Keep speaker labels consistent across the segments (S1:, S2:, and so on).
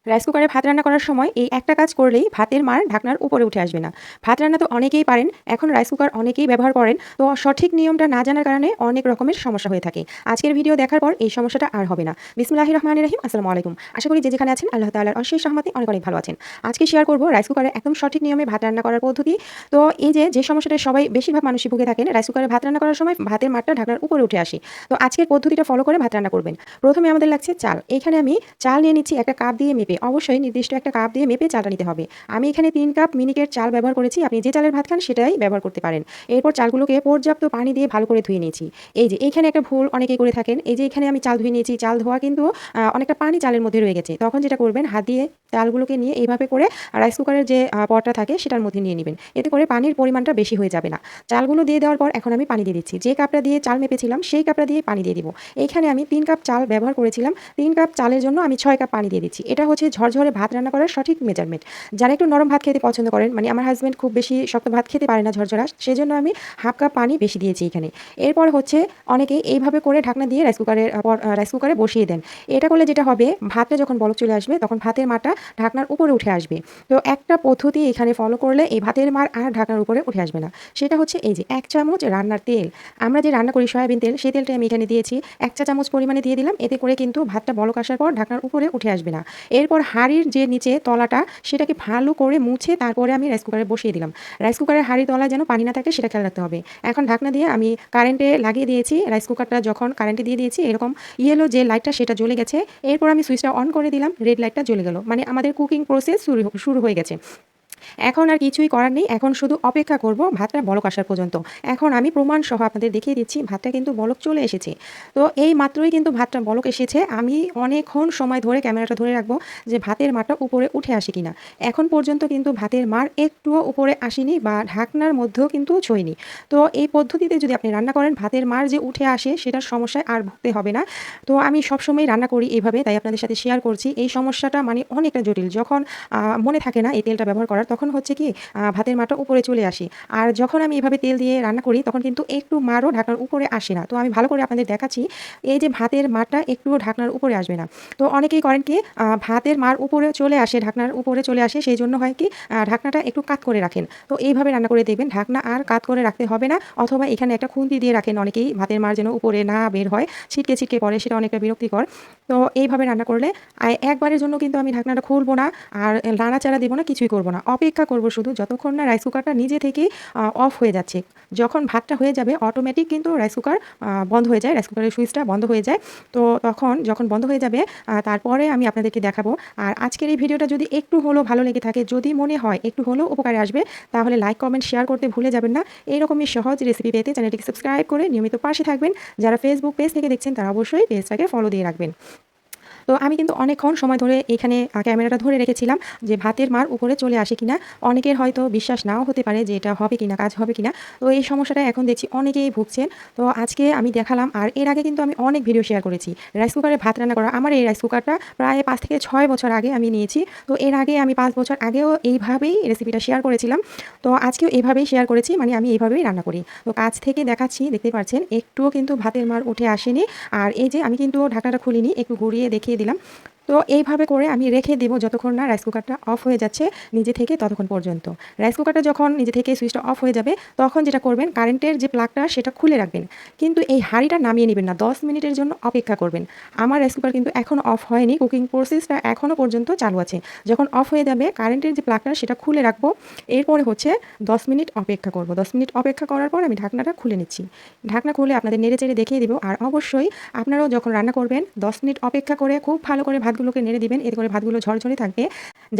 S1: Rice কুকারে ভাত রান্না করার সময় এই একটা কাজ করলেই ভাতের মার ঢাকনার উপরে উঠে আসবে না। ভাত রান্না তো অনেকেই পারেন, এখন রাইস কুকার অনেকেই ব্যবহার করেন। তো সঠিক নিয়মটা না জানার কারণে অনেক রকমের সমস্যা হয়ে থাকে। আজকের ভিডিও দেখার পর এই সমস্যাটা আর হবে না। বিসমিল্লাহির রহমানির রহিম। আসসালামু আলাইকুম। আশা করি যে যেখানে আছেন আল্লাহ তাআলার অশেষ রহমতে অনেক অনেক ভালো আছেন। আজকে শেয়ার করব রাইস কুকারে একদম সঠিক নিয়মে ভাত রান্না করার পদ্ধতি। তো এই যে সমস্যাটা সবাই বেশিরভাগ মানুষই ভুগে থাকেন, রাইস কুকারে ভাত রান্না করার সময় ভাতের মারটা ঢাকনার উপরে উঠে আসে। তো আজকের পদ্ধতিটা ফলো করে ভাত রান্না করবেন। প্রথমে আমাদের লাগছে চাল। এখানে আমি চাল নিয়ে নিচ্ছি একটা কাপ দিয়ে মেপে, অবশ্যই নির্দিষ্ট একটা কাপ দিয়ে মেপে চালটা নিতে হবে। আমি এখানে 3 কাপ মিনিকেট চাল ব্যবহার করেছি। আপনি যে চালের ভাত খান সেটাই ব্যবহার করতে পারেন। এরপর চালগুলোকে পর্যাপ্ত পানি দিয়ে ভালো করে ধুয়ে নিয়েছি। এই যে এইখানে একটা ভুল অনেকেই করে থাকেন। এই যে এখানে আমি চাল ধুয়ে নিয়েছি, চাল ধোয়া কিন্তু অনেকটা পানি চালের মধ্যে রয়ে গেছে। তখন যেটা করবেন, হাত দিয়ে চালগুলোকে নিয়ে এইভাবে করে রাইস কুকারের যে পটটা থাকে সেটার মধ্যে নিয়ে নেবেন। এতে করে পানির পরিমাণটা বেশি হয়ে যাবে না। চালগুলো দিয়ে দেওয়ার পর এখন আমি পানি দিয়ে দিচ্ছি। যে কাপটা দিয়ে চাল মেপেছিলাম সেই কাপটা দিয়ে পানি দিয়ে দিব। এইখানে আমি 3 কাপ চাল ব্যবহার করেছিলাম। 3 কাপ চালের জন্য আমি 6 কাপ পানি দিয়ে দিচ্ছি। এটা হচ্ছে ঝরঝরে ভাত রান্না করার সঠিক মেজারমেন্ট। যারা একটু নরম ভাত খেতে পছন্দ করেন, মানে আমার হাজব্যান্ড খুব বেশি শক্ত ভাত খেতে পারে না ঝরঝরা, সেজন্য আমি হাফ কাপ পানি বেশি দিয়েছি এখানে। এরপর হচ্ছে অনেকেই এইভাবে করে ঢাকনা দিয়ে রাইস কুকারে বসিয়ে দেন। এটা করলে যেটা হবে, ভাতটা যখন বলক চলে আসবে তখন ভাতের মারটা ঢাকনার উপরে উঠে আসবে। তো একটা পদ্ধতি এখানে ফলো করলে এই ভাতের মার আর ঢাকনার উপরে উঠে আসবে না। সেটা হচ্ছে এই যে 1 চামচ রান্নার তেল। আমরা যে রান্না করি সয়াবিন তেল, সেই তেলটা আমি এখানে দিয়েছি। 1 চা চামচ পরিমাণে দিয়ে দিলাম। এতে করে কিন্তু ভাতটা বলক আসার পর ঢাকনার উপরে উঠে আসবে না। এরপর হাঁড়ির যে নিচে তলাটা সেটাকে ভালো করে মুছে তারপরে আমি রাইস কুকারে বসিয়ে দিলাম। রাইস কুকারের হাঁড়ির তলায় যেন পানি না থাকে সেটা খেয়াল রাখতে হবে। এখন ঢাকনা দিয়ে আমি কারেন্টে লাগিয়ে দিয়েছি। রাইস কুকারটা যখন কারেন্টে দিয়ে দিয়েছি, এরকম ইয়েলো যে লাইটটা সেটা জ্বলে গেছে। এরপর আমি সুইচটা অন করে দিলাম, রেড লাইটটা জ্বলে গেল। মানে আমাদের কুকিং প্রসেস শুরু হয়ে গেছে। এখন আর কিছুই করার নেই। এখন শুধু অপেক্ষা করব ভাতটা বলক আসার পর্যন্ত। এখন আমি প্রমাণ সহ আপনাদের দেখিয়ে দিচ্ছি ভাতটা কিন্তু বলক চলে এসেছে। তো এই মাত্রই কিন্তু ভাতটা বলক এসেছে। আমি অনেকক্ষণ সময় ধরে ক্যামেরাটা ধরে রাখবো যে ভাতের মারটা উপরে উঠে আসে কিনা। এখন পর্যন্ত কিন্তু ভাতের মার একটুও উপরে আসেনি বা ঢাকনার মধ্যেও কিন্তু ছোঁয়নি। তো এই পদ্ধতিতে যদি আপনি রান্না করেন, ভাতের মার যে উঠে আসে সেটার সমস্যায় আর ভুগতে হবে না। তো আমি সবসময় রান্না করি এভাবে, তাই আপনাদের সাথে শেয়ার করছি। এই সমস্যাটা মানে অনেকটা জটিল। যখন মনে থাকে না এই তেলটা ব্যবহার করার, তখন হচ্ছে কি ভাতের মারটা উপরে চলে আসে। আর যখন আমি এভাবে তেল দিয়ে রান্না করি তখন কিন্তু একটু মারও ঢাকনার উপরে আসে না। তো আমি ভালো করে আপনাদের দেখাচ্ছি, এই যে ভাতের মারটা একটুও ঢাকনার উপরে আসবে না। তো অনেকেই করেন কি, ভাতের মার উপরে চলে আসে, ঢাকনার উপরে চলে আসে, সেই জন্য হয় কি ঢাকনাটা একটু কাত করে রাখেন। তো এইভাবে রান্না করে দেখবেন ঢাকনা আর কাত করে রাখতে হবে না। অথবা এখানে একটা খুন্তি দিয়ে রাখেন অনেকেই, ভাতের মার যেন উপরে না বের হয়, ছিটকে ছিটকে পড়ে, সেটা অনেকটা বিরক্তিকর। তো এইভাবে রান্না করলে একবারের জন্য কিন্তু আমি ঢাকনাটা খুলবো না, আর নাড়াচাড়া দেবো না, কিছুই করবো না। অপেক্ষা করব শুধু যতক্ষণ না রাইস কুকারটা নিজে থেকেই অফ হয়ে যাচ্ছে। যখন ভাতটা হয়ে যাবে অটোমেটিক কিন্তু রাইস কুকার বন্ধ হয়ে যায়, রাইস কুকারের সুইচটা বন্ধ হয়ে যায়। তো তখন যখন বন্ধ হয়ে যাবে তারপরে আমি আপনাদেরকে দেখাবো। আর আজকের এই ভিডিওটা যদি একটু হলেও ভালো লেগে থাকে, যদি মনে হয় একটু হলেও উপকারে আসবে, তাহলে লাইক কমেন্ট শেয়ার করতে ভুলে যাবেন না। এইরকমই সহজ রেসিপি পেতে চ্যানেলটিকে সাবস্ক্রাইব করে নিয়মিত পাশে থাকবেন। যারা ফেসবুক পেজ থেকে দেখছেন তারা অবশ্যই পেজটাকে ফলো দিয়ে রাখবেন। তো আমি কিন্তু অনেকক্ষণ সময় ধরে এখানে ক্যামেরাটা ধরে রেখেছিলাম যে ভাতের মার উপরে চলে আসে কিনা। অনেকের হয়তো বিশ্বাস নাও হতে পারে যে এটা হবে কিনা, কাজ হবে কিনা। তো এই সমস্যাটা এখন দেখছি অনেকেই ভুগছেন। তো আজকে আমি দেখালাম। আর এর আগে কিন্তু আমি অনেক ভিডিও শেয়ার করেছি রাইস কুকারে ভাত রান্না করা। আমার এই রাইস কুকারটা প্রায় 5 থেকে 6 বছর আগে আমি নিয়েছি। তো এর আগে আমি 5 বছর আগেও এইভাবেই রেসিপিটা শেয়ার করেছিলাম। তো আজকেও এইভাবেই শেয়ার করেছি, মানে আমি এইভাবেই রান্না করি। তো কাছ থেকে দেখাচ্ছি, দেখতে পাচ্ছেন একটুও কিন্তু ভাতের মার উঠে আসেনি। আর এই যে আমি কিন্তু ঢাকনাটা খুলিনি, একটু ঘুরিয়ে দেখিয়ে দিলাম। তো এইভাবে করে আমি রেখে দেবো যতক্ষণ না রাইস কুকারটা অফ হয়ে যাচ্ছে নিজে থেকে, ততক্ষণ পর্যন্ত। রাইস কুকারটা যখন নিজে থেকে সুইচটা অফ হয়ে যাবে তখন যেটা করবেন, কারেন্টের যে প্লাগটা সেটা খুলে রাখবেন। কিন্তু এই হাঁড়িটা নামিয়ে নেবেন না, 10 মিনিটের জন্য অপেক্ষা করবেন। আমার রাইস কুকার কিন্তু এখনও অফ হয়নি, কুকিং প্রসেসটা এখনও পর্যন্ত চালু আছে। যখন অফ হয়ে যাবে কারেন্টের যে প্লাগটা সেটা খুলে রাখবো। এরপরে হচ্ছে 10 মিনিট অপেক্ষা করব। 10 মিনিট অপেক্ষা করার পর আমি ঢাকনাটা খুলে নিচ্ছি। ঢাকনা খুলে আপনাদের নেড়ে চেড়ে দেখিয়ে দেবো। আর অবশ্যই আপনারাও যখন রান্না করবেন 10 মিনিট অপেক্ষা করে খুব ভালো করে ভাতগুলোকে নেড়ে দিবেন, এতে করে ভাতগুলো ঝরঝরে থাকবে।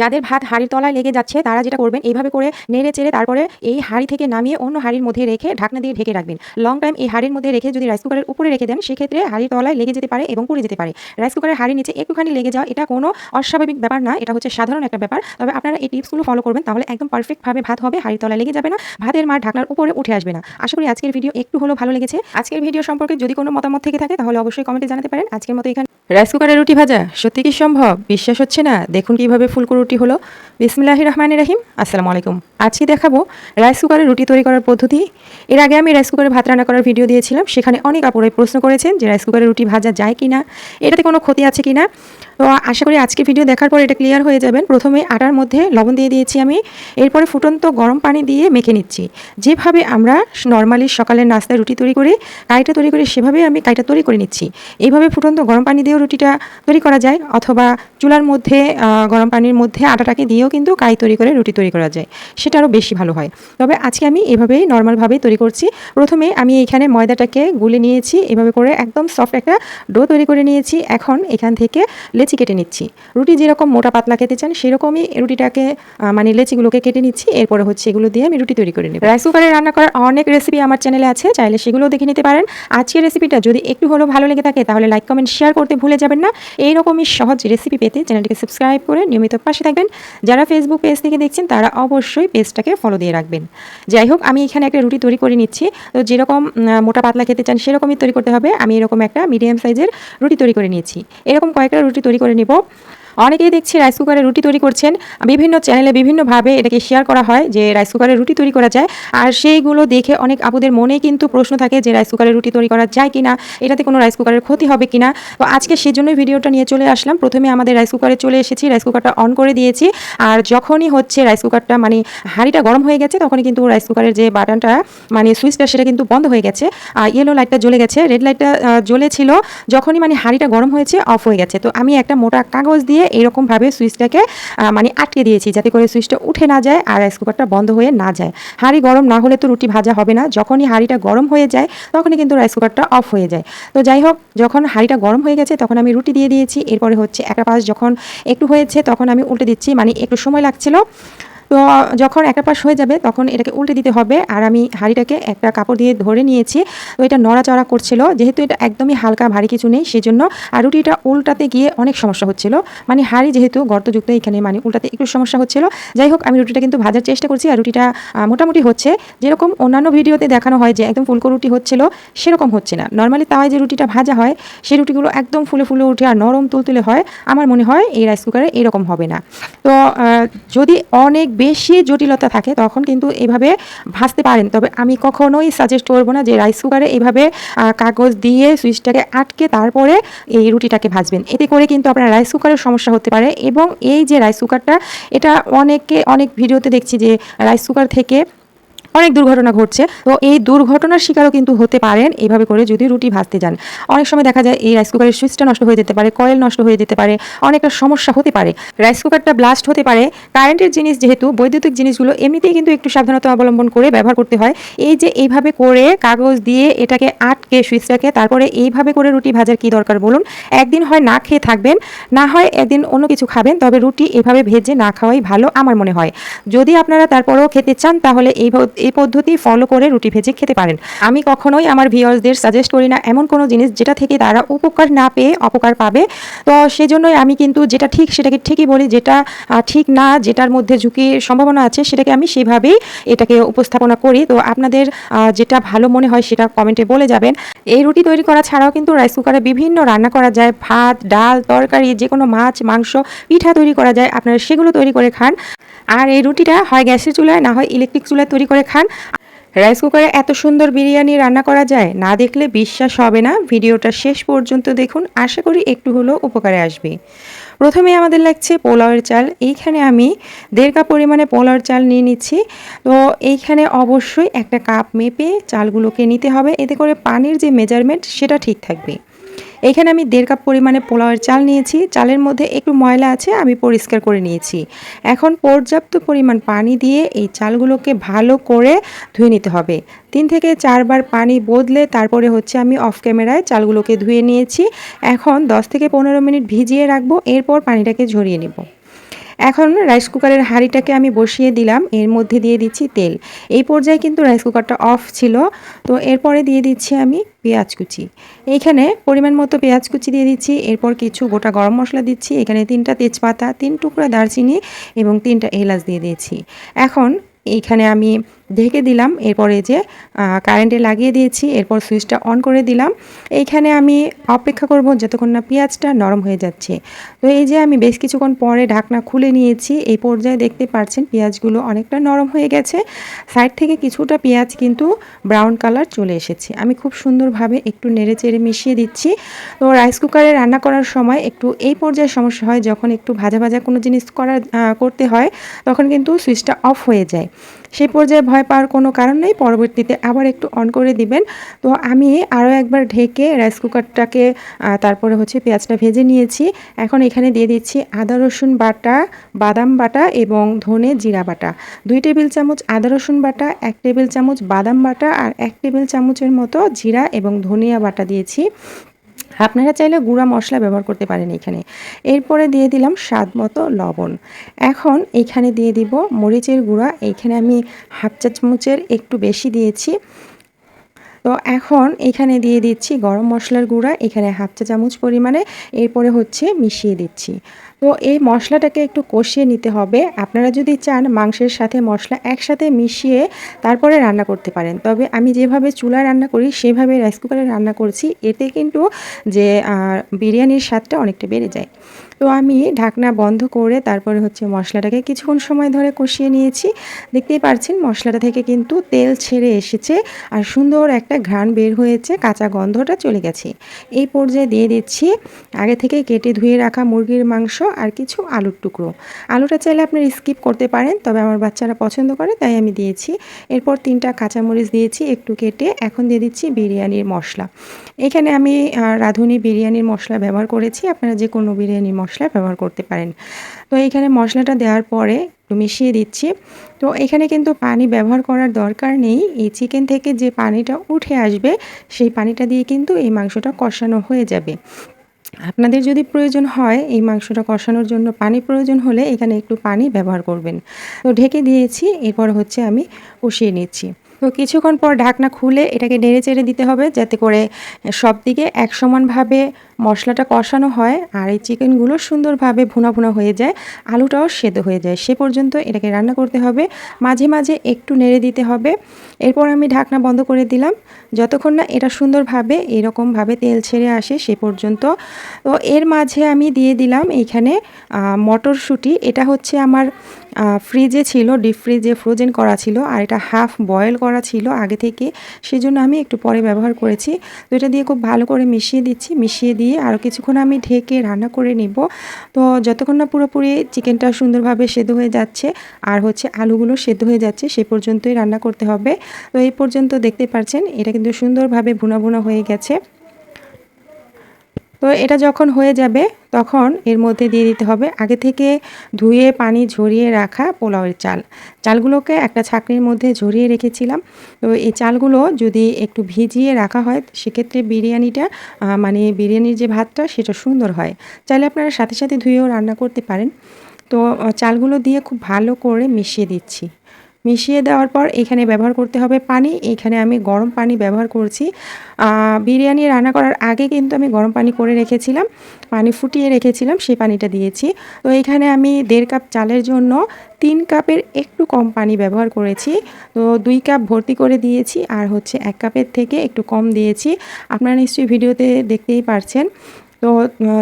S1: যাদের ভাত হাঁড়ির তলায় লেগে যাচ্ছে তারা যেটা করবেন, এইভাবে করে নেড়ে চেড়ে তারপরে এই হাঁড়ি থেকে নামিয়ে অন্য হাঁড়ির মধ্যে রেখে ঢাকনা দিয়ে ঢেকে রাখবেন। লং টাইম এই হাঁড়ির মধ্যে রেখে যদি রাইস কুকারের উপরে রেখে দেন, সেক্ষেত্রে হাঁড়ির তলায় লেগে যেতে পারে এবং পুড়ে যেতে পারে। রাইস কুকারের হাঁড়ির নিচে একটুখানি লেগে যাওয়া এটা কোনো অস্বাভাবিক ব্যাপার না, এটা হচ্ছে সাধারণ একটা ব্যাপার। তবে আপনারা এই টিপসগুলো ফলো করবেন, তাহলে একদম পারফেক্টভাবে ভাত হবে, হাঁড়ির তলায় লেগে যাবে না, ভাতের মার ঢাকনার উপরে উঠে আসবে না। আশা করি আজকের ভিডিও একটু হলেও ভালো লেগেছে। আজকের ভিডিও সম্পর্কে যদি কোনো মতামত থেকে থাকে তাহলে অবশ্যই কমেন্টে জানাতে পারেন। আজকের মতো এখানে রাইস কুকারের রুটি ভাজা সত্যি সত্যি কি সম্ভব? বিশ্বাস হচ্ছে না? দেখুন কিভাবে ফুলকো রুটি হলো। বিসমিল্লাহির রহমানির রহিম। আসসালামু আলাইকুম। আজকে দেখাবো রাইস কুকারে রুটি তৈরি করার পদ্ধতি। এর আগে আমি রাইস কুকারে ভাত রান্না করার ভিডিও দিয়েছিলাম। সেখানে অনেক আপুরাই প্রশ্ন করেছেন যে রাইস কুকারে রুটি ভাজা যায় কিনা, এটাতে কোনো ক্ষতি আছে কিনা। তো আশা করি আজকে ভিডিও দেখার পর এটা ক্লিয়ার হয়ে যাবেন। প্রথমে আটার মধ্যে লবণ দিয়ে দিয়েছি আমি, এরপরে ফুটন্ত গরম পানি দিয়ে মেখে নিচ্ছি। যেভাবে আমরা নর্মালি সকালের নাস্তায় রুটি তৈরি করি, কাইটা তৈরি করি, সেভাবেই আমি কাইটা তৈরি করে নিচ্ছি। এইভাবে ফুটন্ত গরম পানি দিয়েও রুটিটা তৈরি করা যায়, অথবা চুলার মধ্যে গরম পানির মধ্যে আটাটাকে দিয়েও কিন্তু কাই তৈরি করে রুটি তৈরি করা যায়, সেটা আরও বেশি ভালো হয়। তবে আজকে আমি এভাবেই নর্মালভাবেই তৈরি করছি। প্রথমে আমি এইখানে ময়দাটাকে গুলে নিয়েছি, এভাবে করে একদম সফট একটা ডো তৈরি করে নিয়েছি। এখন এখান থেকে লেচি কেটে নিচ্ছি। রুটি যেরকম মোটা পাতলা খেতে চান সেরকমই রুটিটাকে মানে লেচিগুলোকে কেটে নিচ্ছি। এরপরে হচ্ছে এগুলো দিয়ে আমি রুটি তৈরি করে নেব। রাইস কুকারে রান্না করার অনেক রেসিপি আমার চ্যানেলে আছে, চাইলে সেগুলোও দেখে নিতে পারেন। আজকের রেসিপিটা যদি একটু হলেও ভালো লেগে থাকে তাহলে লাইক কমেন্ট শেয়ার করতে ভুলে যাবেন না। এইরকমই সহজ রেসিপি পেতে চ্যানেলটিকে সাবস্ক্রাইব করে নিয়মিত পাশে থাকবেন। যারা ফেসবুক পেজ থেকে দেখছেন তারা অবশ্যই পেজটাকে ফলো দিয়ে রাখবেন। যাই হোক, আমি এখানে একটা রুটি তৈরি করে নিচ্ছি। তো যেরকম মোটা পাতলা খেতে চান সেরকমই তৈরি করতে হবে। আমি এরকম একটা মিডিয়াম সাইজের রুটি তৈরি করে নিয়েছি। এরকম কয়েকটা রুটি তৈরি করে নিব। অনেকেই দেখছি রাইস কুকারে রুটি তৈরি করছেন, বিভিন্ন চ্যানেলে বিভিন্নভাবে এটাকে শেয়ার করা হয় যে রাইস কুকারে রুটি তৈরি করা যায়। আর সেইগুলো দেখে অনেক আপুদের মনে কিন্তু প্রশ্ন থাকে যে রাইস কুকারে রুটি তৈরি করা যায় কিনা, এটাতে কোনো রাইস কুকারের ক্ষতি হবে কিনা। তো আজকে সেজন্যই ভিডিওটা নিয়ে চলে আসলাম। প্রথমে আমাদের রাইস কুকারে চলে এসেছি, রাইস কুকারটা অন করে দিয়েছি। আর যখনই হচ্ছে রাইস কুকারটা মানে হাঁড়িটা গরম হয়ে গেছে, তখনই কিন্তু রাইস কুকারের যে বাটনটা মানে সুইচটা সেটা কিন্তু বন্ধ হয়ে গেছে। ইয়েলো লাইটটা জ্বলে গেছে, রেড লাইটটা জ্বলেছিল। যখনই মানে হাঁড়িটা গরম হয়েছে অফ হয়ে গেছে। তো আমি একটা মোটা কাগজ দিয়ে এইরকমভাবে সুইচটাকে মানে আটকে দিয়েছি, যাতে করে সুইচটা উঠে না যায় আর রাইস কুকারটা বন্ধ হয়ে না যায়। হাঁড়ি গরম না হলে তো রুটি ভাজা হবে না। যখনই হাঁড়িটা গরম হয়ে যায় তখনই কিন্তু রাইস কুকারটা অফ হয়ে যায়। তো যাই হোক, যখন হাঁড়িটা গরম হয়ে গেছে তখন আমি রুটি দিয়ে দিয়েছি। এরপরে হচ্ছে একটা পাশ যখন একটু হয়েছে তখন আমি উল্টে দিচ্ছি, মানে একটু সময় লাগছিল। তো যখন একটা পাশ হয়ে যাবে তখন এটাকে উল্টে দিতে হবে। আর আমি হাঁড়িটাকে একটা কাপড় দিয়ে ধরে নিয়েছি। তো এটা নড়াচড়া করছিল, যেহেতু এটা একদমই হালকা ভারী কিছু নেই সেজন্য। আর রুটিটা উল্টাতে গিয়ে অনেক সমস্যা হচ্ছিল, মানে হাঁড়ি যেহেতু গর্তযুক্ত, এখানে মানে উল্টাতে একটু সমস্যা হচ্ছিল। যাই হোক, আমি রুটিটা কিন্তু ভাজার চেষ্টা করছি। আর রুটিটা মোটামুটি হচ্ছে, যেরকম অন্যান্য ভিডিওতে দেখানো হয় যে একদম ফুলকো রুটি হচ্ছিল, সেরকম হচ্ছে না। নর্মালি তাওয়ায় যে রুটিটা ভাজা হয় সেই রুটিগুলো একদম ফুলে ফুলে উঠে আর নরম তুলতুলে হয়। আমার মনে হয় এই রাইস কুকারে এরকম হবে না। তো যদি অনেক বেশি জটিলতা থাকে তখন কিন্তু এভাবে ভাজতে পারেন। তবে আমি কখনোই সাজেস্ট করবো না যে রাইস কুকারে এইভাবে কাগজ দিয়ে সুইচটাকে আটকে তারপরে এই রুটিটাকে ভাজবেন। এতে করে কিন্তু আপনার রাইস কুকারের সমস্যা হতে পারে। এবং এই যে রাইস কুকারটা, এটা অনেক ভিডিওতে দেখছি যে রাইস কুকার থেকে অনেক দুর্ঘটনা ঘটছে। তো এই দুর্ঘটনার শিকারও কিন্তু হতে পারেন এইভাবে করে যদি রুটি ভাজতে যান। অনেক সময় দেখা যায় এই রাইস কুকারের সুইচটা নষ্ট হয়ে যেতে পারে, কয়েল নষ্ট হয়ে যেতে পারে, অনেকটা সমস্যা হতে পারে, রাইস কুকারটা ব্লাস্ট হতে পারে। কারেন্টের জিনিস যেহেতু, বৈদ্যুতিক জিনিসগুলো এমনিতেই কিন্তু একটু সাবধানতা অবলম্বন করে ব্যবহার করতে হয়। এই যে এইভাবে করে কাগজ দিয়ে এটাকে আটকে সুইচটাকে তারপরে এইভাবে করে রুটি ভাজার কি দরকার বলুন? একদিন হয় না খেয়ে থাকবেন, না হয় একদিন অন্য কিছু খাবেন, তবে রুটি এভাবে ভেজে না খাওয়াই ভালো আমার মনে হয়। যদি আপনারা তারপরেও খেতে চান তাহলে এই পদ্ধতি ফলো করে রুটি ভেজে খেতে পারেন। আমি কখনোই আমার ভিউয়ার্সদের সাজেস্ট করি না এমন কোনো জিনিস যেটা থেকে তারা উপকার না পেয়ে অপকার পাবে। তো সেজন্যই আমি কিন্তু যেটা ঠিক সেটাকে ঠিকই বলি, যেটা ঠিক না, যেটার মধ্যে ঝুঁকির সম্ভাবনা আছে সেটাকে আমি সেভাবেই এটাকে উপস্থাপনা করি। তো আপনাদের যেটা ভালো মনে হয় সেটা কমেন্টে বলে যাবেন। এই রুটি তৈরি করা ছাড়াও কিন্তু রাইস কুকারে বিভিন্ন রান্না করা যায়, ভাত, ডাল, তরকারি, যে কোনো মাছ, মাংস, পিঠা তৈরি করা যায়। আপনারা সেগুলো তৈরি করে খান। আর এই রুটিটা হয় গ্যাসের চুলায় না হয় ইলেকট্রিক চুলায় তৈরি করে খান। রাইস কুকারে এত সুন্দর বিরিয়ানি রান্না করা যায়, না দেখলে বিশ্বাস হবে না। ভিডিওটা শেষ পর্যন্ত দেখুন, আশা করি একটু হলেও উপকারে আসবে। প্রথমে আমাদের লাগছে পোলাওয়ের চাল। এইখানে আমি 1.5 কাপ পরিমাণে পোলাওয়ের চাল নিয়ে নিচ্ছি। তো এইখানে অবশ্যই একটা কাপ মেপে চালগুলোকে নিতে হবে, এতে করে পানির যে মেজারমেন্ট সেটা ঠিক থাকবে। এখানে আমি 1.5 কাপ পরিমাণে পোলাওয়ের চাল নিয়েছি। চালের মধ্যে একটু ময়লা আছে, আমি পরিষ্কার করে নিয়েছি। এখন পর্যাপ্ত পরিমাণ পানি দিয়ে এই চালগুলোকে ভালো করে ধুয়ে নিতে হবে। 3 থেকে 4 বার পানি বদলে তারপরে হচ্ছে আমি অফ ক্যামেরায় চালগুলোকে ধুয়ে নিয়েছি। এখন 10 থেকে 15 মিনিট ভিজিয়ে রাখবো, এরপর পানিটাকে ঝরিয়ে নেব। এখন রাইস কুকারের হাঁড়িটাকে আমি বসিয়ে দিলাম, এর মধ্যে দিয়ে দিচ্ছি তেল। এই পর্যায়ে কিন্তু রাইস কুকারটা অফ ছিল। তো এরপরে দিয়ে দিচ্ছি আমি পেঁয়াজ কুচি। এইখানে পরিমাণ মতো পেঁয়াজ কুচি দিয়ে দিচ্ছি। এরপর কিছু গোটা গরম মশলা দিচ্ছি। এখানে 3টা তেজপাতা, 3 টুকরা দারচিনি এবং 3টা এলাচ দিয়ে দিয়েছি। এখন এইখানে আমি ঢেকে দিলাম। এরপরে যে কারেন্টে লাগিয়ে দিয়েছি, এরপর সুইচটা অন করে দিলাম। এইখানে আমি অপেক্ষা করব যতক্ষণ না পেঁয়াজটা নরম হয়ে যাচ্ছে। তো এই যে আমি বেশ কিছুক্ষণ পরে ঢাকনা খুলে নিয়েছি। এই পর্যায়ে দেখতে পাচ্ছেন পেঁয়াজগুলো অনেকটা নরম হয়ে গেছে। সাইড থেকে কিছুটা পেঁয়াজ কিন্তু ব্রাউন কালার চলে এসেছে। আমি খুব সুন্দরভাবে একটু নেড়েচেড়ে মিশিয়ে দিচ্ছি। তো রাইস কুকারে রান্না করার সময় একটু এই পর্যায়ে সমস্যা হয়, যখন একটু ভাজা ভাজা কোনো জিনিস করতে হয় তখন কিন্তু সুইচটা অফ হয়ে যায়। সেই পর্যায়ে ভয় পাওয়ার কোনো কারণ নেই, পরবর্তীতে আবার একটু অন করে দিবেন। তো আমি আরও একবার ঢেকে রাইস কুকারটাকে তারপরে হচ্ছে পেঁয়াজটা ভেজে নিয়েছি। এখন এখানে দিয়ে দিচ্ছি আদা রসুন বাটা, বাদাম বাটা এবং ধনে জিরা বাটা। 2 টেবিল চামচ আদা রসুন বাটা, 1 টেবিল চামচ বাদাম বাটা আর 1 টেবিল চামচের মতো জিরা এবং ধনিয়া বাটা দিয়েছি। আপনারা চাইলে গুঁড়া মশলা ব্যবহার করতে পারেন এখানে। এরপরে দিয়ে দিলাম স্বাদ মতো লবণ। এখন এইখানে দিয়ে দিব মরিচের গুঁড়া। এইখানে আমি হাফ চা চামচের একটু বেশি দিয়েছি। তো এখন এখানে দিয়ে দিচ্ছি গরম মশলার গুঁড়া, এখানে হাফ চা চামচ পরিমাণে। এরপরে হচ্ছে মিশিয়ে দিচ্ছি। তো এই মশলাটাকে একটু কষিয়ে নিতে হবে। আপনারা যদি চান মাংসের সাথে মশলা একসাথে মিশিয়ে তারপরে রান্না করতে পারেন, তবে আমি যেভাবে চুলায় রান্না করি সেভাবে রাইস কুকারে রান্না করছি। এতে কিন্তু যে বিরিয়ানির স্বাদটা অনেকটা বেড়ে যায়। তো আমি ঢাকনা বন্ধ করে তারপরে হচ্ছে মশলাটাকে কিছুক্ষণ সময় ধরে কষিয়ে নিয়েছি। দেখতেই পাচ্ছেন মশলাটা থেকে কিন্তু তেল ছেড়ে এসেছে আর সুন্দর একটা ঘ্রাণ বের হয়েছে, কাঁচা গন্ধটা চলে গেছে। এই পর্যায়ে দিয়ে দিচ্ছি আগে থেকে কেটে ধুয়ে রাখা মুরগির মাংস আর কিছু আলুর টুকরো। আলুটা চাইলে আপনারা স্কিপ করতে পারেন, তবে আমার বাচ্চারা পছন্দ করে তাই আমি দিয়েছি। এরপর 3টা কাঁচামরিচ দিয়েছি একটু কেটে। এখন দিয়ে দিচ্ছি বিরিয়ানির মশলা। এখানে আমি রাঁধুনি বিরিয়ানির মশলা ব্যবহার করেছি, আপনারা যে কোনো বিরিয়ানির মশলা ব্যবহার করতে পারেন। তো এইখানে মশলাটা দেওয়ার পরে একটু মিশিয়ে দিচ্ছি। তো এখানে কিন্তু পানি ব্যবহার করার দরকার নেই। এই চিকেন থেকে যে পানিটা উঠে আসবে সেই পানিটা দিয়ে কিন্তু এই মাংসটা কষানো হয়ে যাবে। আপনাদের যদি প্রয়োজন হয় এই মাংসটা কষানোর জন্য পানি প্রয়োজন হলে এখানে একটু পানি ব্যবহার করবেন। তো ঢেকে দিয়েছি, এরপর হচ্ছে আমি কষিয়ে নিচ্ছি। তো কিছুক্ষণ পর ঢাকনা খুলে এটাকে নেড়ে চেড়ে দিতে হবে, যাতে করে সব দিকে এক সমানভাবে মশলাটা কষানো হয় আর এই চিকেনগুলো সুন্দরভাবে ভুনা ভুনা হয়ে যায়, আলুটাও সেদ্ধ হয়ে যায়। সে পর্যন্ত এটাকে রান্না করতে হবে, মাঝে মাঝে একটু নেড়ে দিতে হবে। এরপর আমি ঢাকনা বন্ধ করে দিলাম যতক্ষণ না এটা সুন্দরভাবে এরকমভাবে তেল ছেড়ে আসে সে পর্যন্ত। তো এর মাঝে আমি দিয়ে দিলাম এইখানে মটরশুঁটি। এটা হচ্ছে আমার ফ্রিজে ছিল, ডিপ ফ্রিজে ফ্রোজেন করা ছিল, আর এটা হাফ বয়েল করা ছিল আগে থেকে, সেজন্য আমি একটু পরে ব্যবহার করেছি। তো এটা দিয়ে খুব ভালো করে মিশিয়ে দিচ্ছি। মিশিয়ে দিয়ে আরও কিছুক্ষণ আমি ঢেকে রান্না করে নেব। তো যতক্ষণ না পুরোপুরি চিকেনটা সুন্দরভাবে সেদ্ধ হয়ে যাচ্ছে আর হচ্ছে আলুগুলো সেদ্ধ হয়ে যাচ্ছে সে পর্যন্তই রান্না করতে হবে। তো এই পর্যন্ত দেখতে পাচ্ছেন এটা কিন্তু সুন্দরভাবে ভুনা ভুনা হয়ে গেছে। তো এটা যখন হয়ে যাবে তখন এর মধ্যে দিয়ে দিতে হবে আগে থেকে ধুয়ে পানি ঝরিয়ে রাখা পোলাওয়ের চাল। চালগুলোকে একটা ছাঁকনির মধ্যে ঝরিয়ে রেখেছিলাম। তো এই চালগুলো যদি একটু ভিজিয়ে রাখা হয় সেক্ষেত্রে বিরিয়ানিটা মানে বিরিয়ানির যে ভাতটা সেটা সুন্দর হয়। চাইলে আপনারা সাথে সাথে ধুয়েও রান্না করতে পারেন। তো চালগুলো দিয়ে খুব ভালো করে মিশিয়ে দিচ্ছি। মিশিয়ে দেওয়ার পর এখানে ব্যবহার করতে হবে পানি। এখানে আমি গরম পানি ব্যবহার করছি। বিরিয়ানি রান্না করার আগে কিন্তু আমি গরম পানি করে রেখেছিলাম, পানি ফুটিয়ে রেখেছিলাম, সেই পানিটা দিয়েছি। তো এখানে আমি 1.5 কাপ চালের জন্য 3 কাপের একটু কম পানি ব্যবহার করেছি। তো 2 কাপ ভর্তি করে দিয়েছি আর হচ্ছে 1 কাপের থেকে একটু কম দিয়েছি। আপনারা নিশ্চয়ই ভিডিওতে দেখতেই পারছেন। তো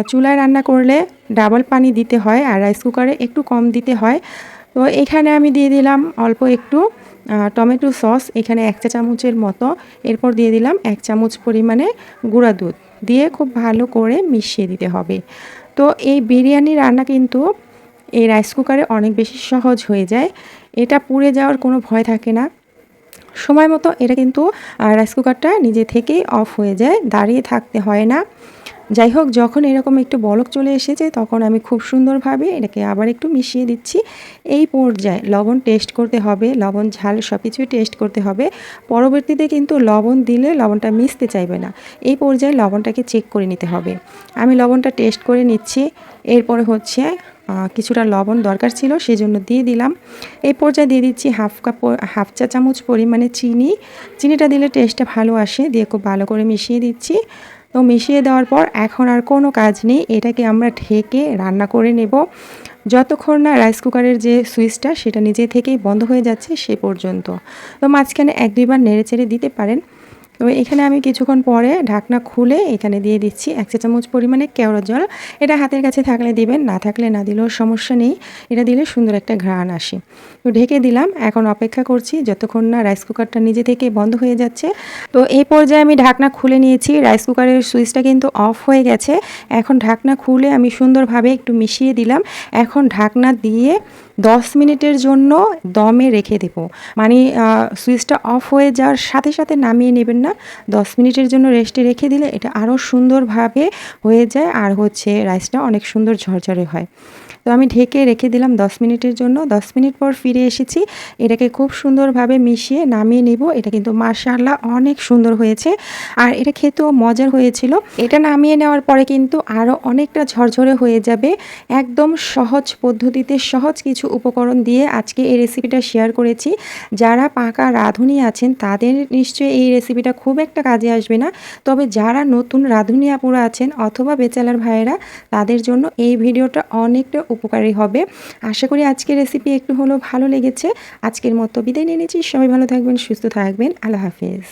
S1: চুলায় রান্না করলে ডাবল পানি দিতে হয় আর রাইস কুকারে একটু কম দিতে হয়। তো এখানে আমি দিয়ে দিলাম অল্প একটু টমেটো সস, এখানে 1 চা চামচের মতো। এরপর দিয়ে দিলাম 1 চামচ পরিমাণে গুঁড়া দুধ দিয়ে খুব ভালো করে মিশিয়ে দিতে হবে। তো এই বিরিয়ানি রান্না কিন্তু এই রাইস কুকারে অনেক বেশি সহজ হয়ে যায়। এটা পুড়ে যাওয়ার কোনো ভয় থাকে না। সময় মতো এটা কিন্তু রাইস কুকারটা নিজে থেকেই অফ হয়ে যায়, দাঁড়িয়ে থাকতে হয় না। যাই হোক, যখন এরকম একটু বলক চলে এসেছে তখন আমি খুব সুন্দরভাবে এটাকে আবার একটু মিশিয়ে দিচ্ছি। এই পর্যায়ে লবণ টেস্ট করতে হবে, লবণ ঝাল সব কিছুই টেস্ট করতে হবে। পরবর্তীতে কিন্তু লবণ দিলে লবণটা মিশতে চাইবে না, এই পর্যায়ে লবণটাকে চেক করে নিতে হবে। আমি লবণটা টেস্ট করে নিচ্ছি। এরপরে হচ্ছে কিছুটা লবণ দরকার ছিল সেজন্য দিয়ে দিলাম। এই পর্যায়ে দিয়ে দিচ্ছি হাফ চা চামচ পরিমাণে চিনি। চিনিটা দিলে টেস্টটা ভালো আসে, দিয়ে খুব ভালো করে মিশিয়ে দিচ্ছি। তো মিশিয়ে দেওয়ার পর এখন আর কোনো কাজ নেই, এটাকে আমরা ঢেকে রান্না করে নেব। যতক্ষণ না রাইস কুকারের যে সুইচটা সেটা নিজে থেকেই বন্ধ হয়ে যাচ্ছে সে পর্যন্ত। তো মাঝখানে 1-2 বার নেড়েচেড়ে দিতে পারেন। তো এখানে আমি কিছুক্ষণ পরে ঢাকনা খুলে এখানে দিয়ে দিচ্ছি 1 চা চামচ পরিমাণে কেওড়া জল। এটা হাতের কাছে থাকলে দিবেন, না থাকলে না দিলেও সমস্যা নেই। এটা দিলে সুন্দর একটা ঘ্রাণ আসে। তো ঢেকে দিলাম, এখন অপেক্ষা করছি যতক্ষণ না রাইস কুকারটা নিজে থেকে বন্ধ হয়ে যাচ্ছে। তো এই পর্যায়ে আমি ঢাকনা খুলে নিয়েছি, রাইস কুকারের সুইচটা কিন্তু অফ হয়ে গেছে। এখন ঢাকনা খুলে আমি সুন্দরভাবে একটু মিশিয়ে দিলাম। এখন ঢাকনা দিয়ে 10 মিনিটের জন্য দমে রেখে দেব। মানে সুইচটা অফ হয়ে যাওয়ার সাথে সাথে নামিয়ে নেবেন না, 10 মিনিটের জন্য রেস্টে রেখে দিলে এটা আরও সুন্দরভাবে হয়ে যায় আর রাইসটা অনেক সুন্দর ঝরঝরে হয়। তো আমি ঢেকে রেখে দিলাম 10 মিনিটের জন্য। 10 মিনিট পর ফিরে এসেছি, এটাকে খুব সুন্দরভাবে মিশিয়ে নামিয়ে নিব। এটা কিন্তু মাশাআল্লাহ অনেক সুন্দর হয়েছে আর এটা খেতেও মজার হয়েছিল। এটা নামিয়ে নেওয়ার পরে কিন্তু আরও অনেকটা ঝরঝরে হয়ে যাবে। একদম সহজ পদ্ধতিতে সহজ কিছু উপকরণ দিয়ে আজকে এই রেসিপিটা শেয়ার করেছি। যারা পাকা রাঁধুনি আছেন তাদের নিশ্চয়ই এই রেসিপিটা খুব একটা কাজে আসবে না, তবে যারা নতুন রাঁধুনি আপুরা আছেন অথবা বেচালার ভাইয়েরা তাদের জন্য এই ভিডিওটা অনেকটা উপকারী হবে। আশা করি আজকের রেসিপি একটু হলেও ভালো লেগেছে। আজকের মতো বিদায় নিয়ে নিচ্ছি। সবাই ভালো থাকবেন, সুস্থ থাকবেন। আল্লাহ হাফেজ।